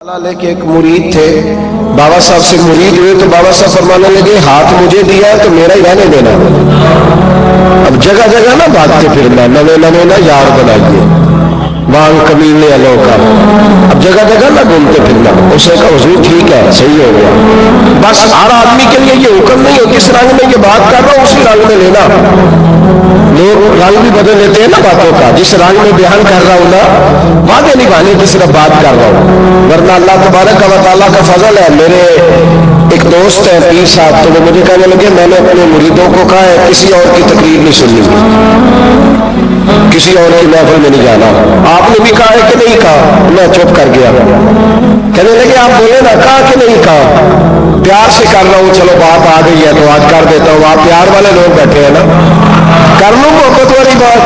लेके एक मुरीद थे, बाबा साहब से मुरीद हुए तो बाबा साहब फरमाने लगे हाथ मुझे दिया है तो मेरा ही रहने देना। अब जगह जगह ना भागते फिरना, नवे नवे ना यार बनाइए, वांग कमीने अनोखा, अब जगह जगह ना घूमते फिरना। उसे कहा हुजूर ठीक है, सही हो गया। बस हर आदमी के लिए ये हुक्म नहीं हो किस रंग में ये बात कर रहा हूँ उसी रंग में लेना। लोग रंग भी बदल लेते हैं ना बातों का, जिस रंग में बयान कर रहा हूँ ना वादे निभाने की सिर्फ बात कर रहा हूँ, वरना अल्लाह तबारक व तआला का फजल है। मेरे एक दोस्त है पीर साहब, तो वो मुझे कहने लगे मैंने अपने मुरीदों को कहा है किसी और की तकरीर नहीं सुननी, किसी और की महफिल में नहीं जाना। आपने भी कहा है कि नहीं कहा? मैं चुप कर गया। कहने लगे आप बोले ना, कहा कि नहीं कहा? प्यार से कर रहा हूँ, चलो बात आ गई है तो आज कर देता हूँ। आप प्यार वाले लोग बैठे हैं ना, कर लूँ मोहब्बत वाली बात।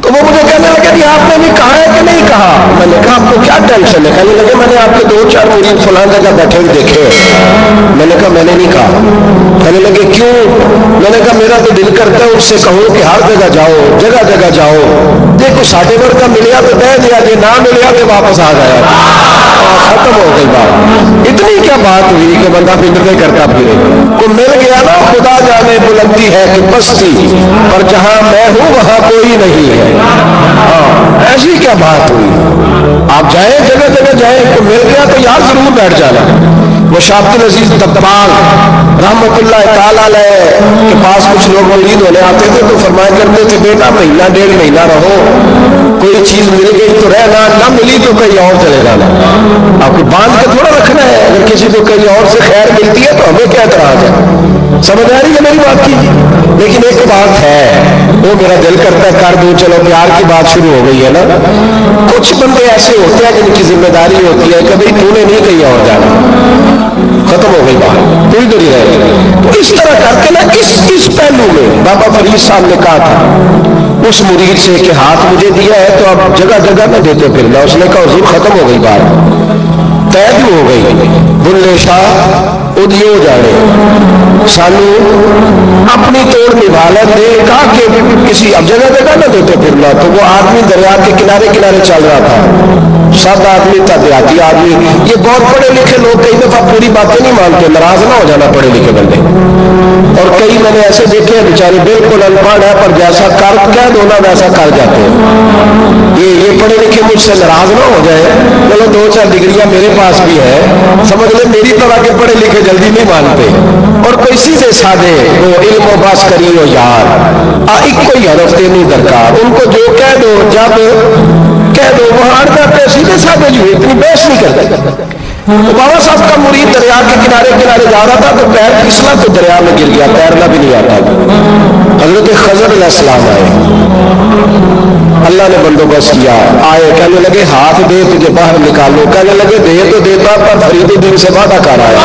तो वो मुझे कहने लगे कि आपने भी कहा है कि नहीं कहा? मैंने कहा आपको क्या टेंशन है? कहने लगे मैंने आपके 2-4 मुरीद फलां जगह बैठे हुए देखे। मैंने कहा मैंने नहीं कहा। कहने लगे क्यों? मैंने कहा मेरा तो दिल करता है उससे कहूँ कि हर जगह जाओ, जगह जगह जाओ, देखो साढ़े वर्ग का मिलिया तो दे दिया, जे ना मिलिया तो वापस आ गया, खत्म हो गई बात। इतनी क्या बात हुई कि बंदा फिक्र करता फिरे। को मिल गया ना, खुदा जाने बुलंदी है कि पस्ती, पर जहां मैं हूं वहां कोई नहीं है। ऐसी क्या बात हुई? आप जाए जगह जगह जाए, को मिल गया तो यार जरूर बैठ जाना। वो शाह अब्दुल अजीज तब्बाल रहमतुल्लाह ताला अलैह के पास कुछ लोग मुरीद होने आते थे तो फरमाया करते थे बेटा महीना 1.5 महीना रहो, कोई चीज मिल गई तो रहना, ना मिली तो कहीं और चले जाना। आपको बांध के थोड़ा रखना है, अगर किसी को कहीं और से खैर मिलती है तो हमें क्या एतराज है? समझ आ रही है मेरी बात की? लेकिन एक बात है, वो मेरा दिल करता है कर दूं, चलो प्यार की बात शुरू हो गई है ना। कुछ बंदे ऐसे होते हैं जिनकी जिम्मेदारी होती है कि भाई तूने नहीं कहीं और जाना, खत्म हो गई बात, तू इधर ही रहेगा। तो इस तरह करके ना इस पहलू में बाबा फरीद साहब ने कहा था उस मुरीद से कि हाथ मुझे दिया है तो आप जगह जगह में देते फिरना। उसने कहा हुजूर खत्म हो गई बात, तय भी हो गई। बुल्ले शाह उदियो जाने सानू अपनी तोड़ निभा लेते, कहा कि किसी अब जगह जगह ना देते फिरना। तो वो आदमी दरिया के किनारे किनारे चल रहा था, सब आदमी था, देहाती आदमी। ये बहुत पढ़े लिखे लोग कई दफा पूरी बातें नहीं मानते, नाराज ना हो जाना पढ़े लिखे बंदे। और कई मैंने ऐसे देखे हैं बेचारे बिल्कुल अनपढ़ है पर जैसा कर कह दो ना वैसा कर जाते हैं। ये पढ़े लिखे मुझसे नाराज ना हो जाए, चलो 2-4 डिग्रियां मेरे पास भी है, समझ ले मेरी तरह के पढ़े लिखे जल्दी नहीं मानते। और कोई सीधे साधे वो इल्म बास करी हो यार, एक कोई हरफ देनी दरकार, उनको जो कह दो जब कह दो वहां अड़ जाते, सीधे साधे जो इतनी बहस नहीं करते। तो बाबा साहब का मुरीद दरिया के किनारे किनारे जा रहा था तो पैर फिसला तो दरिया में गिर गया, तैरना भी नहीं आता। हजरत खजर अलैहिस्सलाम आए, अल्लाह ने बंदोबस्त किया, आए, कहने लगे हाथ दे तुझे बाहर निकालो। कहने लगे दे तो देता पर फरीदुद्दीन से वादा कर आया।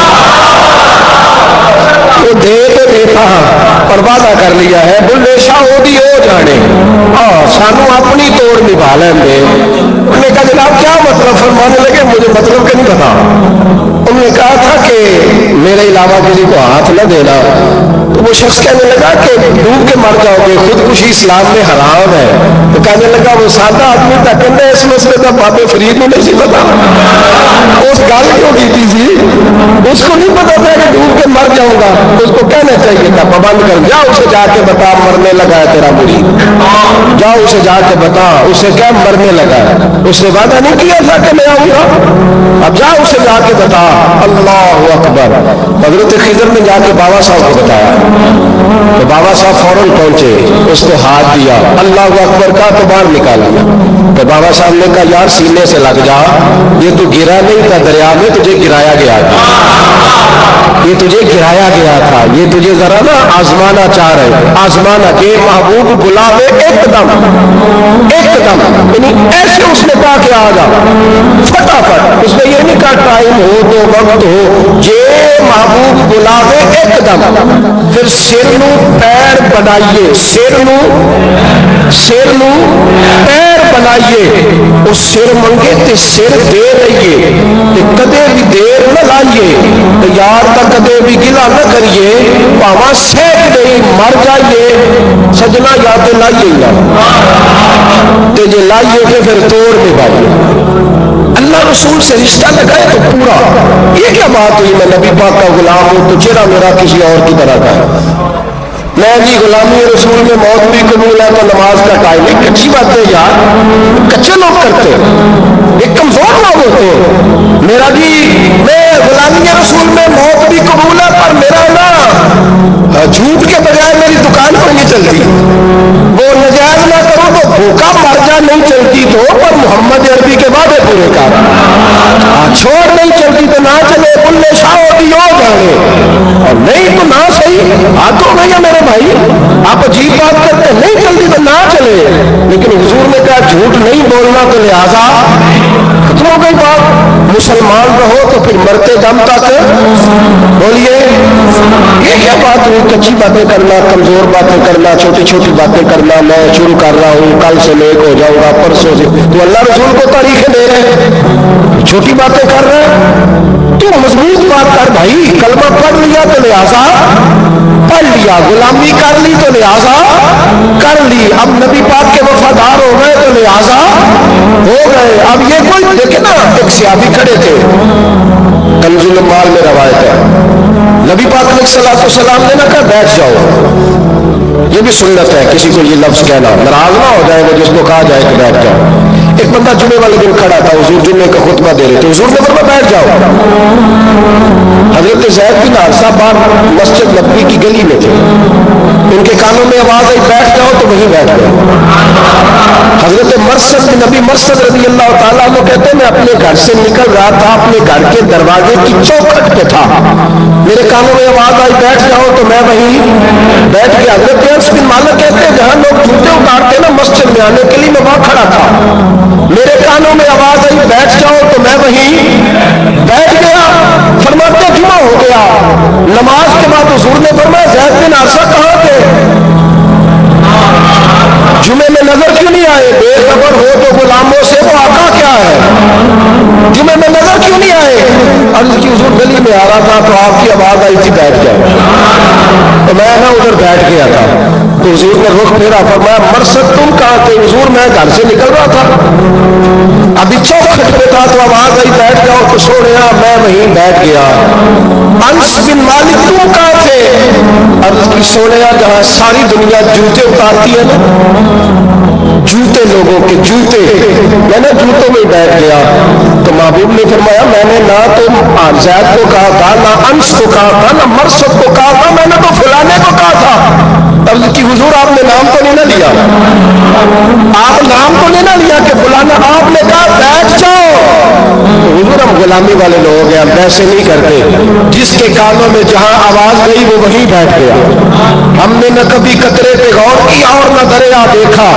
वो दे तो देता पर वादा कर लिया है, बुल्ले शाह ओदी हो जाने सानू अपनी तोड़ निभा लेंगे। उन्होंने कहा जनाब क्या मतलब? फरमाने लगे मुझे मतलब का नहीं पता। उन्होंने कहा था कि मेरे अलावा किसी को हाथ न देना। तो वो शख्स कहने लगा कि डूब के मर जाओगे, खुदकुशी इस्लाम में हराम है। तो कहने लगा वो सादा आदमी था, कहते इस मसले का बाबे फरीद को नहीं पता, उस गाल क्यों की थी, उसको नहीं पता था कि डूब के मर जाऊंगा। उसको कहना चाहिए था पाबंद कर, जा उसे जाके बता मरने लगा है तेरा मुरीद, जाओ उसे जाके बता, उसे क्या मरने लगा है, उसने वादा नहीं किया था कि मैं आऊंगा, अब जा उसे जाके बता। अल्लाह अकबर। हजरत खिजर ने जाके बाबा साहब को बताया तो बाबा साहब फौरन पहुंचे, उसको हाथ दिया, अल्लाह अकबर का तो बाहर निकाला। तो बाबा साहब ने कहा यार सीने से लग जा, ये तो गिरा नहीं था दरिया में, तुझे गिराया गया था, ये तुझे गिराया गया था, ये तुझे जरा ना आजमाना चाह रहे, आजमाना के महबूब बुलावे एकदम एकदम, यानी ऐसे उसने कहा कि आ जा फटाफट। उसने ये नहीं कहा टाइम हो तो वक्त हो, जे महबूब बुलावे एकदम। फिर सिर नू पैर बनाइए, सिर नू पैर बनाइए, उस सिर मंगे ते सिर दे रहिए, कदे भी देर न लाइए, तो यार तक कदे भी गिला न करिए, भावा सेक नहीं मर जाइए सजना, या तो लाइए ना, तो जे लाइए फिर तोड़ निभाइए। अल्लाह रसूल से रिश्ता लगाए तो पूरा। ये क्या बात हुई, मैं नबी पाक का गुलाम हूं तो चेहरा मेरा किसी और की तरह का है। मैं जी गुलामी रसूल में मौत भी कबूल है तो नमाज का टाइम। एक अच्छी बात है यार, कच्चे लोग करते, एक कमजोर लोग होते हैं। मेरा जी मैं गुलामी रसूल में मौत भी कबूल है पर मेरा ना झूठ के बजाय मेरी दुकान पर नहीं चलती। वो नजायज ना करो तो भूखा मर जा, नहीं चलती तो पर मोहम्मद अरबी के वादे पूरे कर। छोड़ नहीं चलती तो ना चले, बुल्ले शाह होती हो जाने, और नहीं तो ना सही। हाथ हो गया मेरे भाई, आप अजीब बात करते, नहीं चलती तो ना चले। लेकिन हुजूर ने कहा झूठ नहीं बोलना तो लिहाजा खत्म हो गई बात। मुसलमान रहो तो फिर मरते दम तक बोलिए। ये क्या बात हुई, कच्ची बातें करना, कमजोर बातें करना, छोटी छोटी बातें करना। मैं शुरू कर रहा हूँ, कल से नेक हो जाऊंगा, परसों से। तो अल्लाह रसूल को तारीखें दे रहे, छोटी बातें कर रहे। तो मजबूत बात कर भाई, कलमा पढ़ लिया तो लिहाजा पढ़ लिया, गुलामी कर ली तो लिहाजा कर ली, अब नबी पाक के वफादार हो गए तो लिहाजा हो गए। अब ये कोई देखे ना, एक सियाबी खड़े थे, कंजुल माल में रवायत है, नबी पाक सलाम ने ना कहा बैठ जाओ। ये भी सुन्नत है किसी को ये लफ्ज कहना, नाराज ना हो जाए वो जिसको कहा जाए कि बैठ जाओ। एक बंदा जुमे वाले दिन खड़ा था, हुजूर जुम्मे का खुतबा दे रहे थे, हुजूर ने फरमाया बैठ जाओ। हजरत ज़ैद बिन हारिसा बाहर मस्जिद नबवी की गली में थे, उनके कानों में आवाज आई बैठ जाओ तो वहीं बैठ गए। हजरत मरसद बिन नबी मरसद रज़ी अल्लाह ताला अन्हु कहते, मैं अपने घर से निकल रहा था, अपने घर के दरवाजे की चौखट पे था, मेरे कानों में आवाज आई बैठ जाओ तो मैं वहीं बैठ गया। हजरत अनस बिन मालिक कहते हैं जहां लोग जूते उतारते ना मस्जिद में आने के लिए, मैं वहां खड़ा था, मेरे कानों में आवाज आई बैठ जाओ तो मैं वहीं बैठ गया। फरमाते जुमा हो गया, नमाज के बाद हुजूर ने फरमाया ज़ैद बिन हारिसा कहां थे, जुमे में नजर क्यों नहीं आए? बेखबर हो तो गुलामों से वो आका क्या है, जुमे में नजर क्यों नहीं आए? अर्ज की हुजूर गली में आ रहा था तो आपकी आवाज आई थी बैठ जाओ, तो मैं ना उधर बैठ गया था। तो हुजूर ने रुख फेरा, फरमाया मरसद तुम कहां थे? हुजूर मैं घर से निकल रहा था, अभी चौखट पे था तो आवाज आई बैठ जाओ तो सोनिया मैं वहीं बैठ गया। अनस बिन मालिक तुम कहां थे? अर्ज की सोनिया जहां सारी दुनिया जूते उतारती है ना, जूते लोगों के जूते, मैंने जूतों में बैठ गया। तो महबूब ने फरमाया मैंने ना तो ज़ैद को कहा था, ना अंश को कहा था, ना मरसद को कहा था, मैंने तो फलाने को कहा था। अर्ज की हुजूर आपने नाम तो नहीं ना लिया, आप नाम तो नहीं ना लिया कि फलाना, आपने कहा बैठ जाओ। तो हुजूर हम गुलामी वाले लोग हैं, हम वैसे नहीं करते, जिसके कानों में जहां आवाज गई वो वहीं बैठ गया। हमने न कभी कतरे पे गौर किया और न दरिया देखा,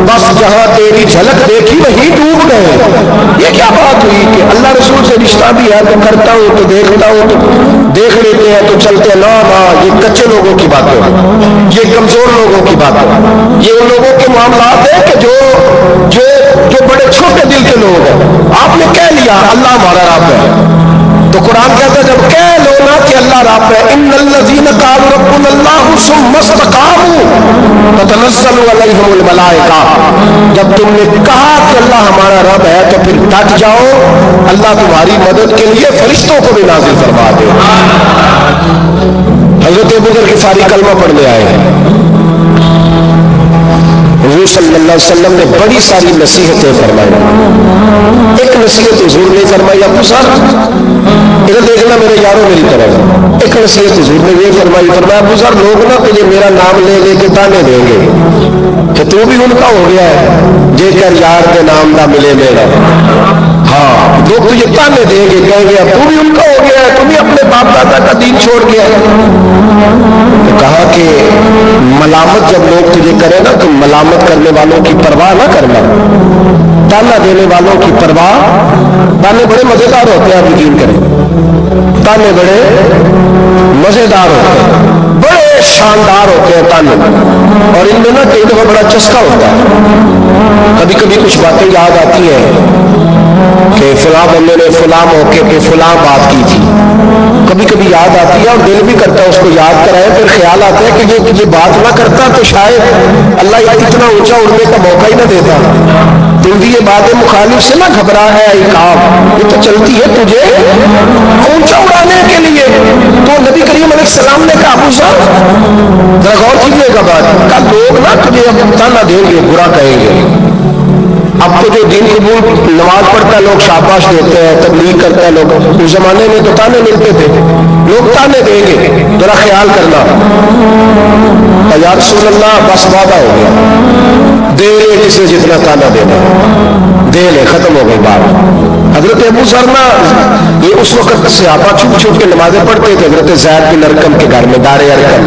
बस जहां तेरी झलक देखी वहीं डूब गए। ये क्या बात हुई कि अल्लाह रसूल से रिश्ता भी है तो करता हूं तो देखता हूं तो देख लेते हैं तो चलते ना ना। ये कच्चे लोगों की बात है, ये कमजोर लोगों की बात है, ये उन लोगों के मामलात है कि जो जो जो बड़े छोटे दिल के लोग हैं। आपने कह लिया अल्लाह हमारा रब है, तो कुरान कहता है जब कह लो ना कि अल्लाह रब है, इन्नल्लज़ीना क़ालू रब्बुनल्लाहु सुम्मा इस्तक़ामू ततनज़्ज़लु अलैहिमुल मलाइका, जब तुमने कहा कि अल्लाह हमारा रब है तो फिर डट जाओ, अल्लाह तुम्हारी मदद के लिए फरिश्तों को भी नाज़िल फरमा दे। हज़रत अबू बकर ग़िफ़ारी कलमा पढ़ने आए हैं, हुजूर सल्लल्लाहु अलैहि वसल्लम ने बड़ी सारी नसीहतें फरमाई। एक नसीहत हुजूर ने फरमाई, अबू सर इधर देखना मेरे यारों मेरी तरफ। एक नसीहत हुजूर ने ये फरमाई, फरमाया अबू सर लोग ना तुझे मेरा नाम ले लेके ताने देंगे कि तू भी उनका हो गया है जेकर यार के नाम ना मिले मेरा। हाँ लोग तुझे ताने देंगे, कहेंगे अब तू भी उनका हो गया है, तू भी अपने बाप दादा का दीन छोड़ गया है। तो कहा कि मलामत जब लोग तुझे करें ना तो मलामत करने वालों की परवाह ना करना, ताना देने वालों की परवाह। ताने बड़े मजेदार होते हैं, आप यकीन करें, ताने बड़े मजेदार होते हैं, बड़े शानदार होते हैं ताने, और इनमें ना कई दफा बड़ा चस्का होता है। कभी कभी कुछ बातें याद आती है कि फलां बंदे ने फलां मौके पे फलां बात की थी, कभी कभी याद आती है और दिल भी करता है उसको याद कराए, फिर ख्याल आता है कि ये बात ना करता तो शायद अल्लाह इतना ऊंचा उड़ने का मौका ही ना देता। تندی باد مخالف سے نہ گھبرا ہے عقاب، یہ تو چلتی ہے تجھے اونچا اڑانے کے لیے۔ تو نبی کریم علیہ السلام نے کہا ابو ذر ذرا غور کیجیے گا بات کا، لوگ نا تجھے اب تانا دیں گے، برا کہیں گے۔ اب تو جو دین قبول نماز پڑھتا ہے لوگ شاباش دیتے ہیں، تبلیغ کرتا ہے لوگ، اس زمانے میں تو تانے ملتے تھے، لوگ تانے دیں گے، ذرا خیال کرنا۔ یا رسول اللہ بس وعدہ ہو گیا، دے لے کسی جتنا تانا دینا، دے لے، ختم ہو گئی بات۔ حضرت ابو ذر نا یہ اس وقت صحابہ چھپ چھپ کے نمازیں پڑھتے تھے حضرت زید بن ارقم کے گھر میں، دار ارقم،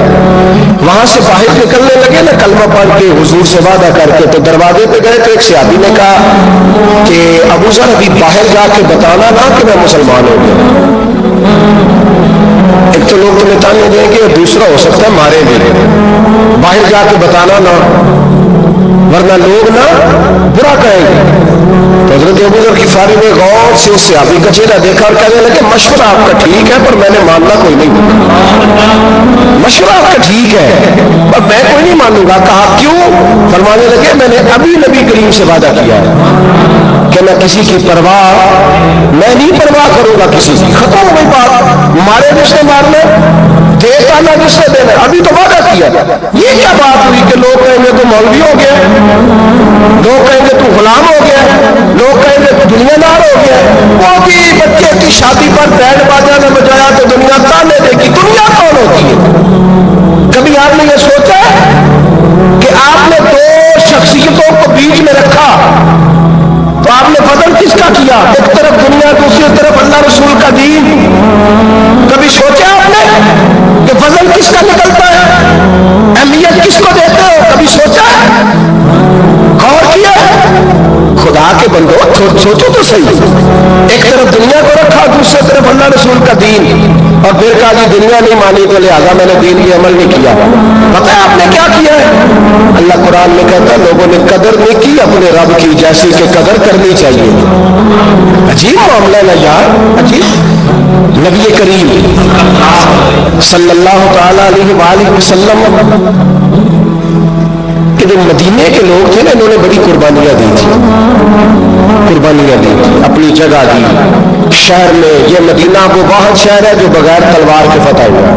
وہاں سے باہر نکلنے لگے نا کلمہ پڑھ کے حضور سے وعدہ کر کے، تو دروازے پہ گئے تو ایک صحابی نے کہا کہ ابو ذر ابھی باہر جا کے بتانا نا کہ میں مسلمان ہو گیا۔ ایک تو لوگ تمہیں تانے دیں گے، دوسرا ہو سکتا ہے مارے بھی، باہر جا کے بتانا نا ورنہ لوگ نا برا کہیں گے۔ تو حضرت ابو ذر غفاری نے غور سے صحابی کا چہرہ دیکھا اور کہنے لگے مشورہ آپ کا ٹھیک ہے پر میں نے ماننا کوئی نہیں، مشورہ آپ کا ٹھیک ہے پر میں کوئی نہیں مانوں گا۔ کہا کیوں؟ فرمانے لگے میں نے ابھی نبی کریم سے وعدہ کیا ہے کہ میں کسی کی پرواہ، میں نہیں پرواہ کروں گا کسی کی، ختم ہو گئی بات، مارے جس نے مارنا، دیتا نہ جس نے دینا، ابھی تو وعدہ کیا۔ یہ کیا بات ہوئی کہ لوگ کہیں گے تو مولوی ہو گیا، لوگ کہیں گے تو غلام ہو گیا، لوگ کہیں گے تو دنیا دار ہو گیا، وہ بھی بچے کی شادی پر بینڈ باجا نہ بجایا تو دنیا تانے دے گی۔ دنیا کون ہوتی ہے؟ کبھی آپ نے یہ سوچا کہ آپ نے دو شخصیتوں کو بیچ میں رکھا تو آپ نے فضل کس کا کیا؟ ایک طرف دنیا، دوسری طرف اللہ رسول کا دین۔ کبھی سوچا آپ نے کہ فضل کس کا نکلتا ہے، اہمیت کس کو دیتے ہو؟ کبھی سوچا، غور کیا؟ خدا کے بندو سوچو تو صحیح، ایک طرف دنیا کو رکھا، دوسری طرف اللہ رسول کا دین، اور پھر کہا جی دنیا نہیں مانی تو لہٰذا میں نے دین کی عمل نہیں کیا۔ پتہ ہے آپ نے کیا کیا ہے؟ اللہ قرآن میں کہتا ہے لوگوں نے قدر نہیں کی اپنے رب کی جیسی کہ قدر کرنی چاہیے۔ عجیب معاملہ نا یار، عجیب۔ نبی کریم صلی اللہ تعالی علیہ وآلہ وسلم کہ جو مدینے کے لوگ تھے نا انہوں نے بڑی قربانیاں دی تھی، قربانیاں دی تھی، اپنی جگہ دی شہر میں۔ یہ مدینہ وہ واحد شہر ہے جو بغیر تلوار کے فتح ہوا۔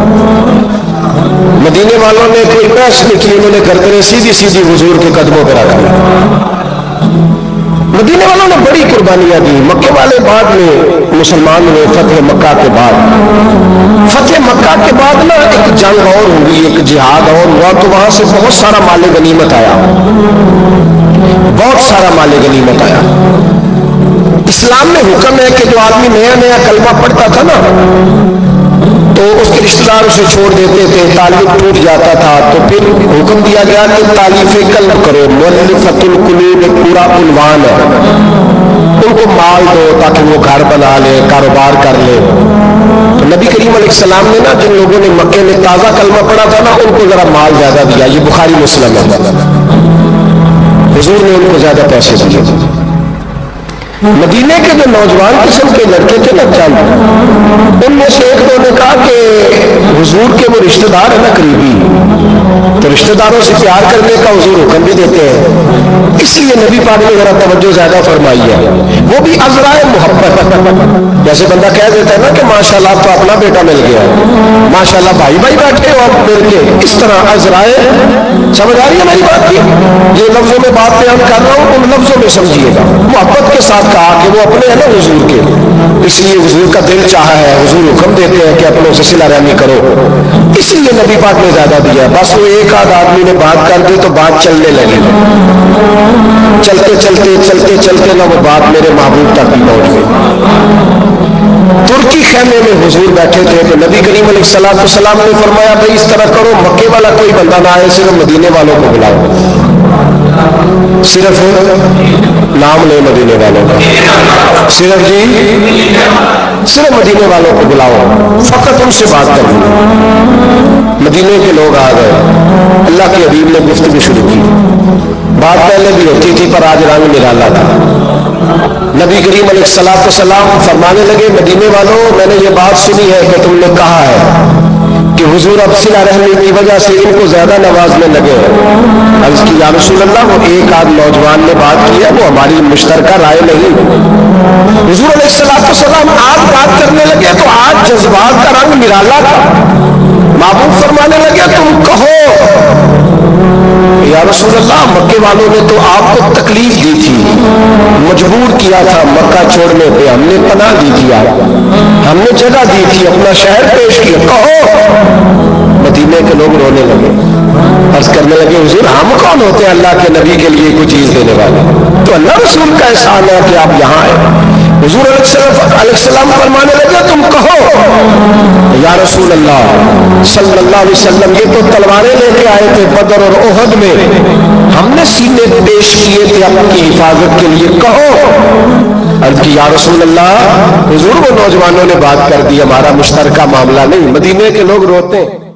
مدینے والوں نے کوئی بحث نہیں کی، انہوں نے گردنیں سیدھی سیدھی حضور کے قدموں پر رکھ دی۔ مدینے والوں نے بڑی قربانیاں دی۔ مکے والے بعد میں مسلمان ہوئے فتح مکہ کے بعد، فتح مکہ کے بعد نا ایک جنگ اور ہوئی، ایک جہاد اور ہوا، تو وہاں سے بہت سارا مال غنیمت آیا، بہت سارا مال غنیمت آیا۔ اسلام میں حکم ہے کہ جو آدمی نیا نیا کلمہ پڑھتا تھا نا تو اس کے رشتہ دار اسے چھوڑ دیتے تھے، تعلق ٹوٹ جاتا تھا، تو پھر حکم دیا گیا کہ تعلیف قلب کرو، مؤلفۃ القلوب ایک پورا عنوان ہے، ان کو مال دو تاکہ وہ گھر بنا لے، کاروبار کر لے۔ تو نبی کریم علیہ السلام نے نا جن لوگوں نے مکے میں تازہ کلمہ پڑھا تھا نا ان کو ذرا مال زیادہ دیا، یہ بخاری مسلم ہے، حضور نے ان کو زیادہ پیسے دیے۔ مدینے کے جو نوجوان قسم کے لڑکے تھے نا چند، ان میں سے ایک دو نے کہا کہ حضور کے وہ رشتہ دار ہیں نا قریبی، تو رشتہ داروں سے پیار کرنے کا حضور حکم بھی دیتے ہیں، اس لیے نبی پاک نے ذرا توجہ زیادہ فرمائی ہے، وہ بھی عذرائے محبت۔ جیسے بندہ کہہ دیتا ہے نا کہ ماشاءاللہ آپ کو اپنا بیٹا مل گیا، ماشاءاللہ بھائی بھائی بیٹھے ہو آپ مل کے، اس طرح عذرائے، سمجھ آ رہی ہے میری بات کی؟ یہ لفظوں میں بات بیان کر رہا ہوں، ان لفظوں میں سمجھیے گا۔ محبت کے ساتھ کہا کہ وہ اپنے ہیں نا حضور کے، اس لیے حضور کا دل چاہا ہے، حضور حکم دیتے ہیں کہ اپنوں سے صلہ رحمی کرو، اس لیے نبی پاک نے زیادہ دیا۔ بس وہ ایک آدھ آدمی نے بات کر دی تو بات چلنے لگی، چلتے چلتے چلتے چلتے نہ وہ بات میرے محبوب تک بھی پہنچ گئی۔ ترکی خیمے میں حضور بیٹھے تھے تو نبی کریم علیہ السلام نے فرمایا بھائی اس طرح کرو، مکے والا کوئی بندہ نہ آئے، صرف مدینے والوں کو بلاؤ، صرف نام لے مدینے والوں کا، صرف جی صرف مدینے والوں کو بلاؤ، فقط ان سے بات کرنی۔ مدینے کے لوگ آ گئے، اللہ کے حبیب نے گفتگو شروع کی، بات پہلے بھی ہوتی تھی پر آج رنگ نرالا تھا۔ نبی کریم علیہ السلام فرمانے لگے مدینے والوں، میں نے یہ بات سنی ہے کہ تم نے کہا ہے کہ حضور اب صلہ رحمی کی وجہ سے ان کو زیادہ نوازنے لگے ہیں۔ عرض کی یا رسول اللہ، وہ ایک آدھ نوجوان نے بات کی ہے، وہ ہماری مشترکہ رائے نہیں۔ حضور علیہ السلام آج بات کرنے لگے تو آج جذبات کا رنگ نرالا تھا۔ محبوب فرمانے لگے تم کہو یا رسول اللہ، مکے والوں نے تو آپ کو تکلیف دی تھی، مجبور کیا تھا مکہ چھوڑنے پہ، ہم نے پناہ دی تھی، ہم نے جگہ دی تھی، اپنا شہر پیش کیا، کہو۔ مدینے کے لوگ رونے لگے، عرض کرنے لگے حضور ہم کون ہوتے ہیں اللہ کے نبی کے لیے کوئی چیز دینے والے؟ تو اللہ رسول کا احسان ہے کہ آپ یہاں آئے۔ حضور علیہ السلام فرمانے لگے تم کہو یا رسول اللہ صلی اللہ علیہ وسلم، یہ تو تلواریں لے کے آئے تھے بدر اور احد میں، ہم نے سینے پیش کیے تھے اپنی حفاظت کے لیے، کہو۔ عرض کی یا رسول اللہ، حضور وہ نوجوانوں نے بات کر دی، ہمارا مشترکہ معاملہ نہیں۔ مدینے کے لوگ روتے ہیں۔